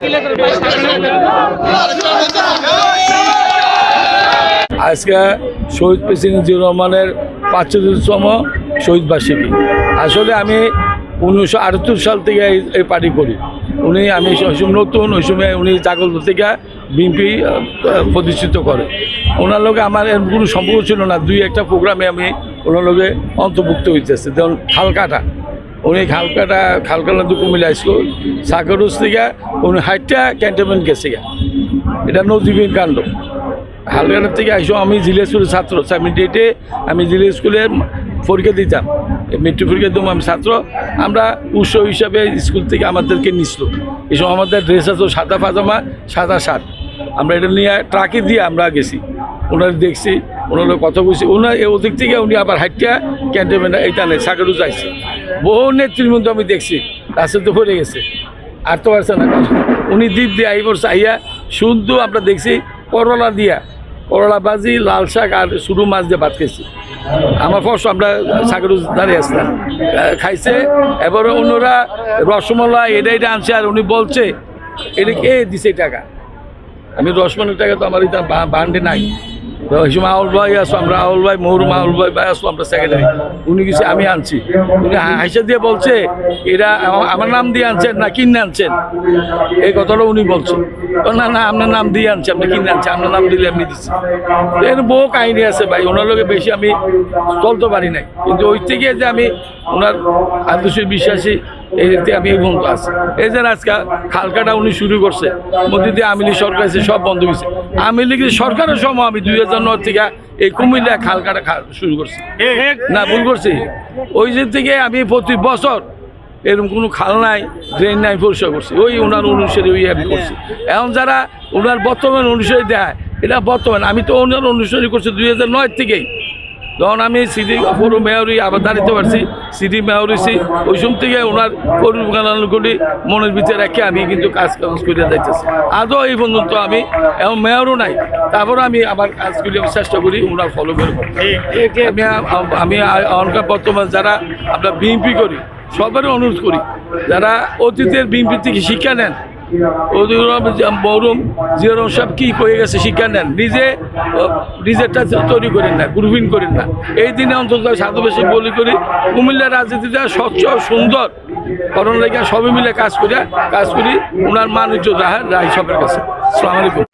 আজকে শহীদ প্রেসিডেন্ট জিয়াউর রহমানের 75তম শহীদ বার্ষিকী। আসলে আমি 1978 সাল থেকে এই পার্টি করি। আমি নতুন ওই সময় উনি জাগল থেকে বিএনপি প্রতিষ্ঠিত করে। ওনার লোকে আমার কোনো সম্পর্ক ছিল না। দুই একটা প্রোগ্রামে আমি ওনার লোকে অন্তর্ভুক্ত হইতেছে। যেমন খালকাটা, উনি খালকাটা কুমিল্লা স্কুল সাগরুজ থেকে উনি হাইটটা ক্যান্টনমেন্ট গেছে। এটা নজিবিন কাণ্ড। হালকাটার থেকে আসো আমি জিলা স্কুলের ছাত্র। 78-এ আমি জিলা স্কুলের পরীক্ষা দিতাম, মেট্রিক পরীক্ষা দিতাম। আমি ছাত্র, আমরা উৎসব হিসাবে স্কুল থেকে আমাদেরকে নিছিল। এই সময় আমাদের ড্রেস আছে সাদা পাজামা, সাদা শার্ট। আমরা এটা নিয়ে ট্রাকে দিয়ে আমরা গেছি। ওনার দেখছি, ওনার কথা বলছি। ওনার ওদিক থেকে উনি আবার হাইটটা ক্যান্টনমেন্ট এইখানে সাগরু যাইছে। বহু নেত্রীর মধ্যে আমি দেখছি রাস্তা তো পড়ে গেছে, আর তো পারছে না। উনি দ্বীপ দিয়ে আইবার চাইয়া শুদ্ধ আমরা দেখছি করলা দিয়া, করলা ভাজি, লাল শাক আর শুরু মাছ দিয়ে ভাত খাইছি। আমার ফর্স আমরা সাগর দাঁড়িয়ে আসলাম, খাইছে। এবারে অন্যরা রসমলাই এটা আনছে, আর উনি বলছে এটা কে দিছে টাকা। আমি রসমানের টাকা তো আমার এটা বান্ডে নাই। ওই সময় আউল ভাই আসো, আমরা আউল ভাই মহুরুম আউল ভাই আসো, আমরা সেক্রেটারি। উনি কিছু আমি আনছি। উনি হাসা দিয়ে বলছে এরা আমার নাম দিয়ে আনছেন না কিনে আনছেন, এই কথাটা উনি বলছেন। না না, আপনার নাম দিয়ে আনছি, আপনি কিনে আনছেন, আপনার নাম দিলে আমি দিচ্ছি। এর বহু কাহিনী আছে ভাই, ওনার লোকে বেশি আমি চলতে পারি নাই। কিন্তু ওই থেকে যে আমি ওনার আদর্শে বিশ্বাসী, এতে আমি এই বন্ধু আছি। এই যে আজকে খালকাটা উনি শুরু করছে, মধ্যে দিয়ে আওয়ামী লীগ সরকার আছে, সব বন্ধ হয়েছে। আওয়ামী লীগের সরকারের সময় আমি 2009 থেকে এই কুমিল্লা খালকাটা শুরু করছি। না ভুল করছি? ওই যে থেকে আমি প্রতি বছর এরকম কোনো খাল নাই, ড্রেন নাই, পরিষ্কার করছি। ওই ওনার অনুসারী ওই আমি করছি। এখন যারা ওনার বর্তমান অনুসারী দেয়, এটা বর্তমান। আমি তো ওনার অনুসারী করছি 2009 থেকেই। তখন আমি সিটি পৌর মেয়রই আবার দাঁড়িতে পারছি, সিটি মেয়র হয়েছি। ওই সময় থেকে ওনার পরিকল্পনাগুলি মনের ভিতরে রেখে আমি কিন্তু কাজ করে যাইতেছি। আদৌ এই পর্যন্ত আমি এখন মেয়রও নাই, তারপরে আমি আবার কাজগুলি চেষ্টা করি ওনার ফলো করে। আমি এখনকার বর্তমান যারা আমরা বিএনপি করি, সবারই অনুরোধ করি যারা অতীতের বিএনপি থেকে শিক্ষা নেন, মহরুম জিয়াউর রহমান সাহেব কী করে গেছে শিক্ষা নেন, নিজেরটা তৈরি করেন না, গ্রুপিং করেন না। এই দিনে অন্তত সাধুবেশী বলি করি কুমিল্লার রাজনীতিতে স্বচ্ছ সুন্দর করণ লেগে সবাই মিলে কাজ করি ওনার মানুষ রায় সবের কাছে। আসসালামু আলাইকুম।